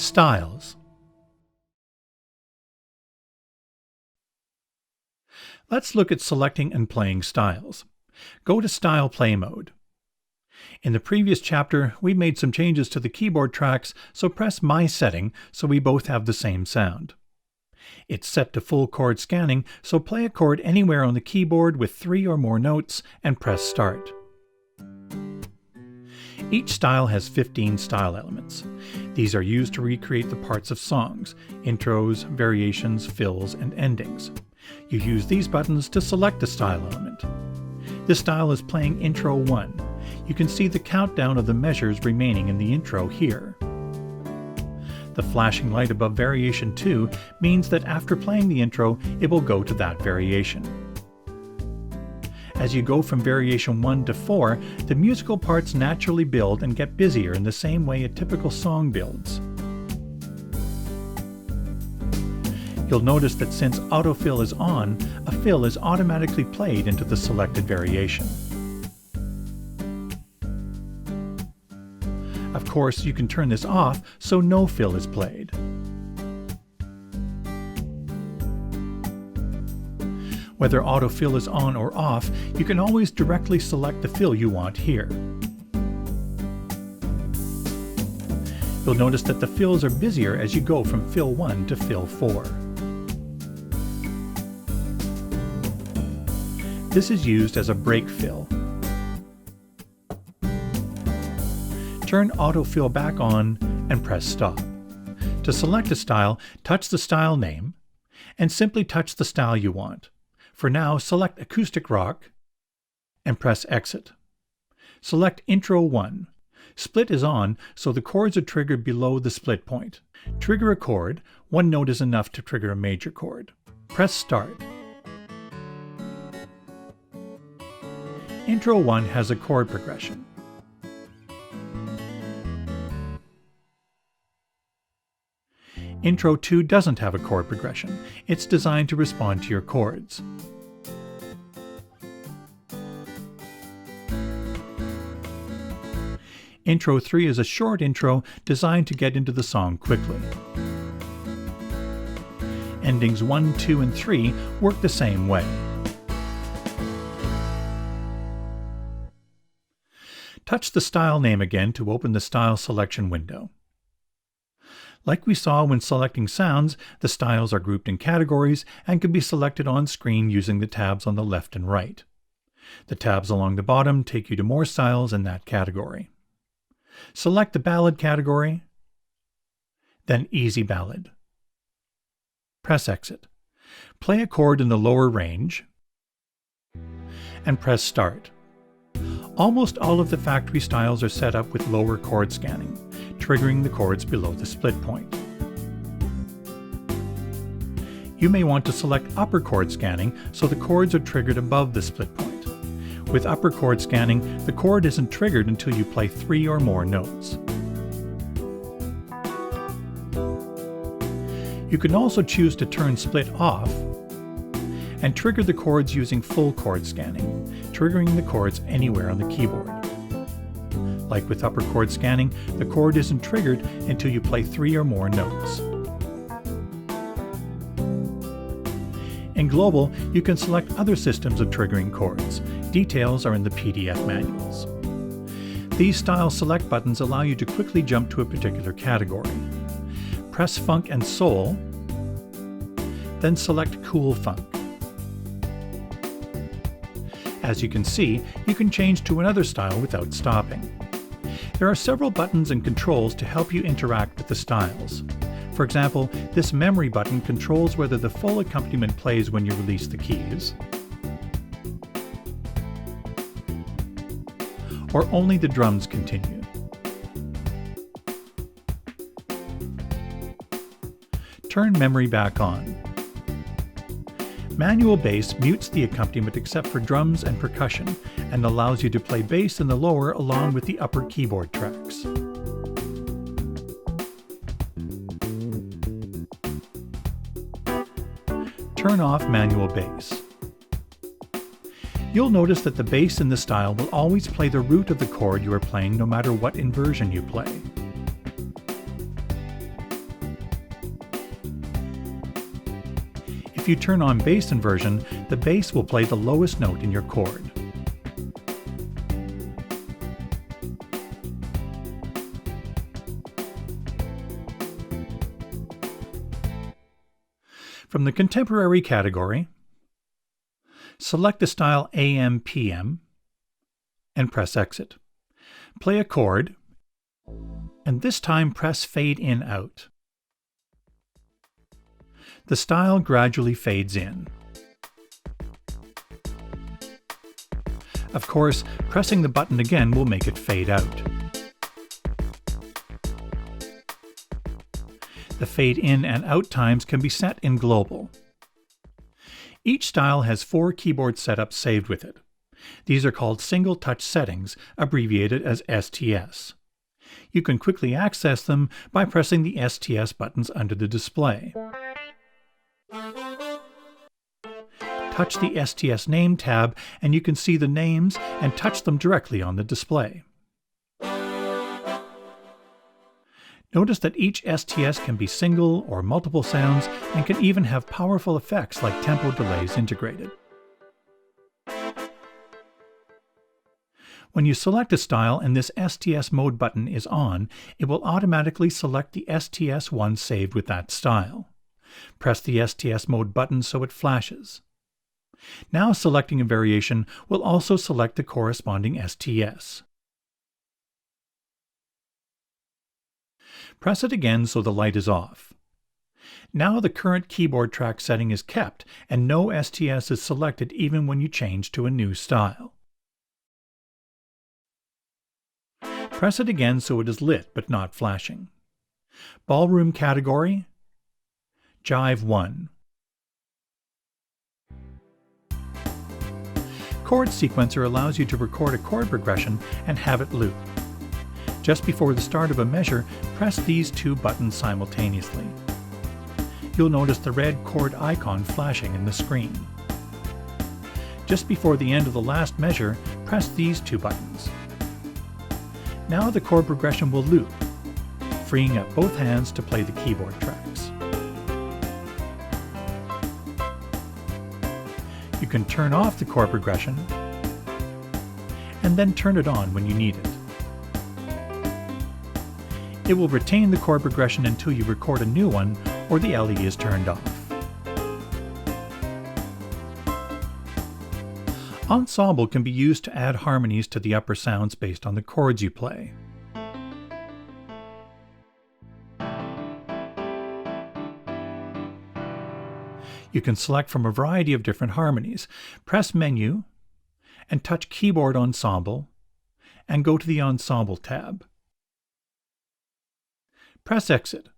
Styles. Let's look at selecting and playing styles. Go to Style Play Mode. In the previous chapter, we made some changes to the keyboard tracks, so press My Setting so we both have the same sound. It's set to full chord scanning, so play a chord anywhere on the keyboard with 3 or more notes and press Start. Each style has 15 style elements. These are used to recreate the parts of songs, intros, variations, fills, and endings. You use these buttons to select a style element. This style is playing Intro 1. You can see the countdown of the measures remaining in the intro here. The flashing light above Variation 2 means that after playing the intro, it will go to that variation. As you go from Variation 1 to 4, the musical parts naturally build and get busier in the same way a typical song builds. You'll notice that since autofill is on, a fill is automatically played into the selected variation. Of course, you can turn this off so no fill is played. Whether autofill is on or off, you can always directly select the fill you want here. You'll notice that the fills are busier as you go from fill 1 to fill 4. This is used as a break fill. Turn autofill back on and press Stop. To select a style, touch the style name and simply touch the style you want. For now, select Acoustic Rock and press Exit. Select Intro 1. Split is on, so the chords are triggered below the split point. Trigger a chord. 1 note is enough to trigger a major chord. Press Start. Intro 1 has a chord progression. Intro 2 doesn't have a chord progression. It's designed to respond to your chords. Intro 3 is a short intro designed to get into the song quickly. Endings 1, 2, and 3 work the same way. Touch the style name again to open the style selection window. Like we saw when selecting sounds, the styles are grouped in categories and can be selected on screen using the tabs on the left and right. The tabs along the bottom take you to more styles in that category. Select the Ballad category, then Easy Ballad. Press Exit. Play a chord in the lower range and press Start. Almost all of the factory styles are set up with lower chord scanning, triggering the chords below the split point. You may want to select upper chord scanning so the chords are triggered above the split point. With upper chord scanning, the chord isn't triggered until you play 3 or more notes. You can also choose to turn split off and trigger the chords using full chord scanning, triggering the chords anywhere on the keyboard. Like with upper chord scanning, the chord isn't triggered until you play 3 or more notes. In Global, you can select other systems of triggering chords. Details are in the PDF manuals. These style select buttons allow you to quickly jump to a particular category. Press Funk and Soul, then select Cool Funk. As you can see, you can change to another style without stopping. There are several buttons and controls to help you interact with the styles. For example, this memory button controls whether the full accompaniment plays when you release the keys, or only the drums continue. Turn memory back on. Manual bass mutes the accompaniment except for drums and percussion, and allows you to play bass in the lower along with the upper keyboard tracks. Turn off manual bass. You'll notice that the bass in the style will always play the root of the chord you are playing no matter what inversion you play. If you turn on bass inversion, the bass will play the lowest note in your chord. From the Contemporary category, select the style AM/PM and press Exit. Play a chord, and this time press Fade In Out. The style gradually fades in. Of course, pressing the button again will make it fade out. The fade in and out times can be set in global. Each style has 4 keyboard setups saved with it. These are called single touch settings, abbreviated as STS. You can quickly access them by pressing the STS buttons under the display. Touch the STS Name tab and you can see the names and touch them directly on the display. Notice that each STS can be single or multiple sounds and can even have powerful effects like tempo delays integrated. When you select a style and this STS Mode button is on, it will automatically select the STS one saved with that style. Press the STS Mode button so it flashes. Now selecting a variation will also select the corresponding STS. Press it again so the light is off. Now the current keyboard track setting is kept and no STS is selected even when you change to a new style. Press it again so it is lit but not flashing. Ballroom category, Jive 1. Chord Sequencer allows you to record a chord progression and have it loop. Just before the start of a measure, press these 2 buttons simultaneously. You'll notice the red chord icon flashing in the screen. Just before the end of the last measure, press these 2 buttons. Now the chord progression will loop, freeing up both hands to play the keyboard tracks. You can turn off the chord progression and then turn it on when you need it. It will retain the chord progression until you record a new one or the LE is turned off. Ensemble can be used to add harmonies to the upper sounds based on the chords you play. You can select from a variety of different harmonies. Press Menu and touch Keyboard Ensemble and go to the Ensemble tab. Press Exit.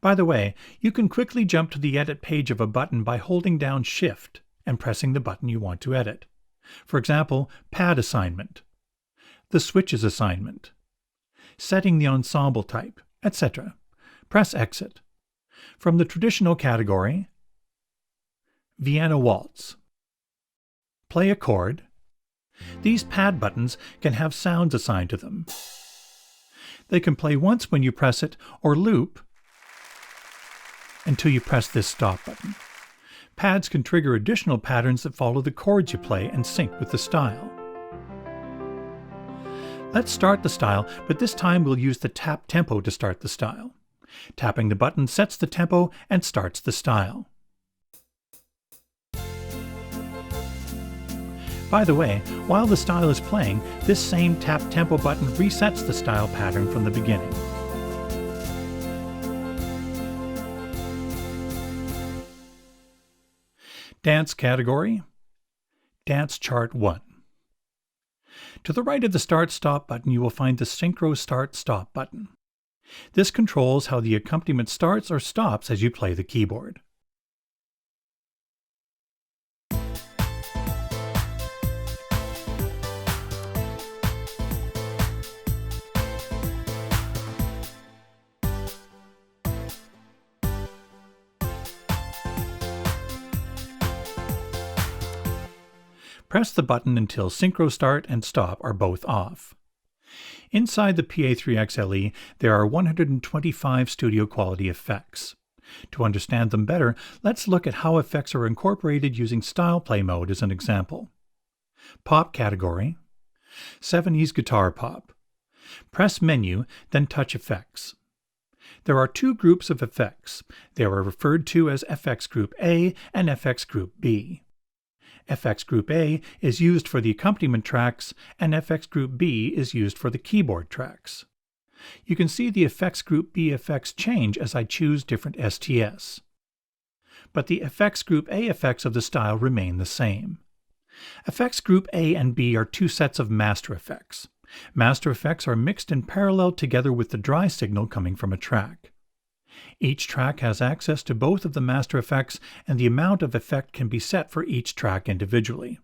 By the way, you can quickly jump to the edit page of a button by holding down Shift and pressing the button you want to edit. For example, Pad Assignment, the Switches Assignment, setting the ensemble type, etc. Press Exit. From the Traditional category, Vienna Waltz. Play a chord. These pad buttons can have sounds assigned to them. They can play once when you press it, or loop until you press this stop button. Pads can trigger additional patterns that follow the chords you play and sync with the style. Let's start the style, but this time we'll use the tap tempo to start the style. Tapping the button sets the tempo and starts the style. By the way, while the style is playing, this same tap tempo button resets the style pattern from the beginning. Dance category, Dance Chart 1. To the right of the Start-Stop button, you will find the Synchro Start-Stop button. This controls how the accompaniment starts or stops as you play the keyboard. Press the button until Synchro Start and Stop are both off. Inside the Pa3X LE, there are 125 studio quality effects. To understand them better, let's look at how effects are incorporated using Style Play mode as an example. Pop category, 70s guitar pop. Press Menu, then touch Effects. There are two groups of effects. They are referred to as FX Group A and FX Group B. FX Group A is used for the accompaniment tracks, and FX Group B is used for the keyboard tracks. You can see the FX Group B effects change as I choose different STS. But the FX Group A effects of the style remain the same. FX Group A and B are two sets of master effects. Master effects are mixed in parallel together with the dry signal coming from a track. Each track has access to both of the master effects, and the amount of effect can be set for each track individually.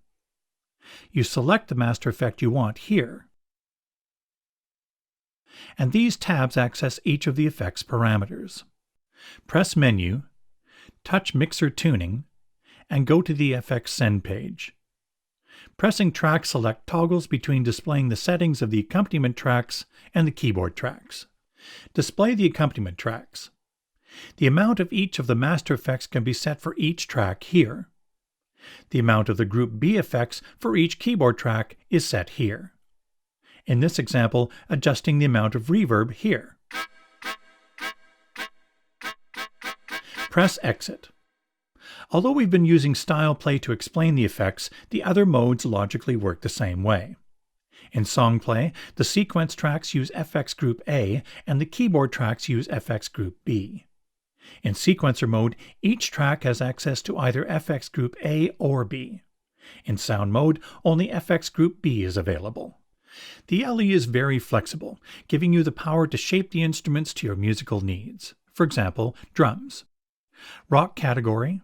You select the master effect you want here, and these tabs access each of the effect's parameters. Press Menu, touch Mixer Tuning, and go to the FX Send page. Pressing Track Select toggles between displaying the settings of the accompaniment tracks and the keyboard tracks. Display the accompaniment tracks. The amount of each of the master effects can be set for each track here. The amount of the Group B effects for each keyboard track is set here. In this example, adjusting the amount of reverb here. Press Exit. Although we've been using Style Play to explain the effects, the other modes logically work the same way. In Song Play, the sequence tracks use FX Group A and the keyboard tracks use FX Group B. In Sequencer mode, each track has access to either FX Group A or B. In Sound mode, only FX Group B is available. The LE is very flexible, giving you the power to shape the instruments to your musical needs. For example, drums. Rock category,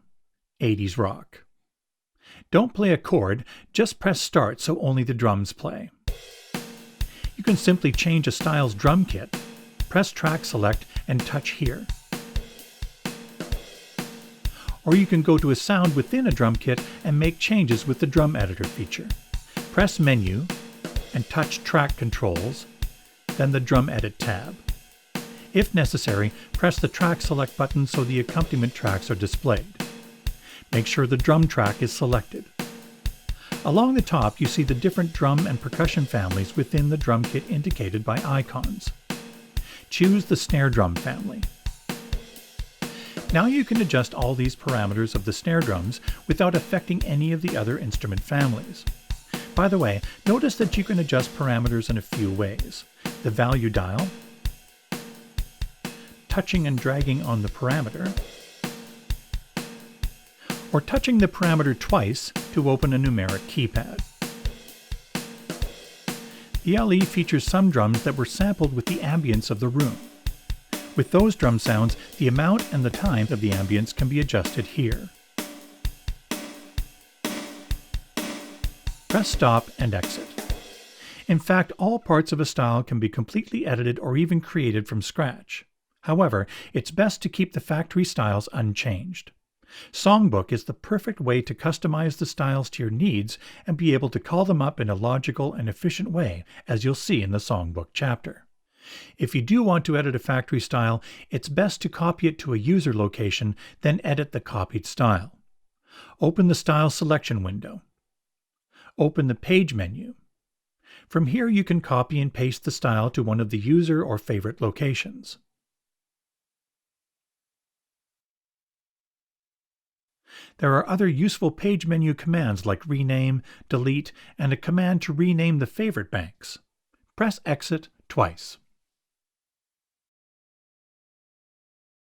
80s rock. Don't play a chord, just press Start so only the drums play. You can simply change a style's drum kit, press Track Select and touch here. Or you can go to a sound within a drum kit and make changes with the Drum Editor feature. Press Menu and touch Track Controls, then the Drum Edit tab. If necessary, press the Track Select button so the accompaniment tracks are displayed. Make sure the drum track is selected. Along the top, you see the different drum and percussion families within the drum kit indicated by icons. Choose the snare drum family. Now you can adjust all these parameters of the snare drums without affecting any of the other instrument families. By the way, notice that you can adjust parameters in a few ways. The value dial, touching and dragging on the parameter, or touching the parameter twice to open a numeric keypad. The LE features some drums that were sampled with the ambience of the room. With those drum sounds, the amount and the time of the ambience can be adjusted here. Press Stop and Exit. In fact, all parts of a style can be completely edited or even created from scratch. However, it's best to keep the factory styles unchanged. Songbook is the perfect way to customize the styles to your needs and be able to call them up in a logical and efficient way, as you'll see in the Songbook chapter. If you do want to edit a factory style, it's best to copy it to a user location, then edit the copied style. Open the Style Selection window. Open the Page menu. From here you can copy and paste the style to one of the user or favorite locations. There are other useful page menu commands like rename, delete, and a command to rename the favorite banks. Press Exit twice.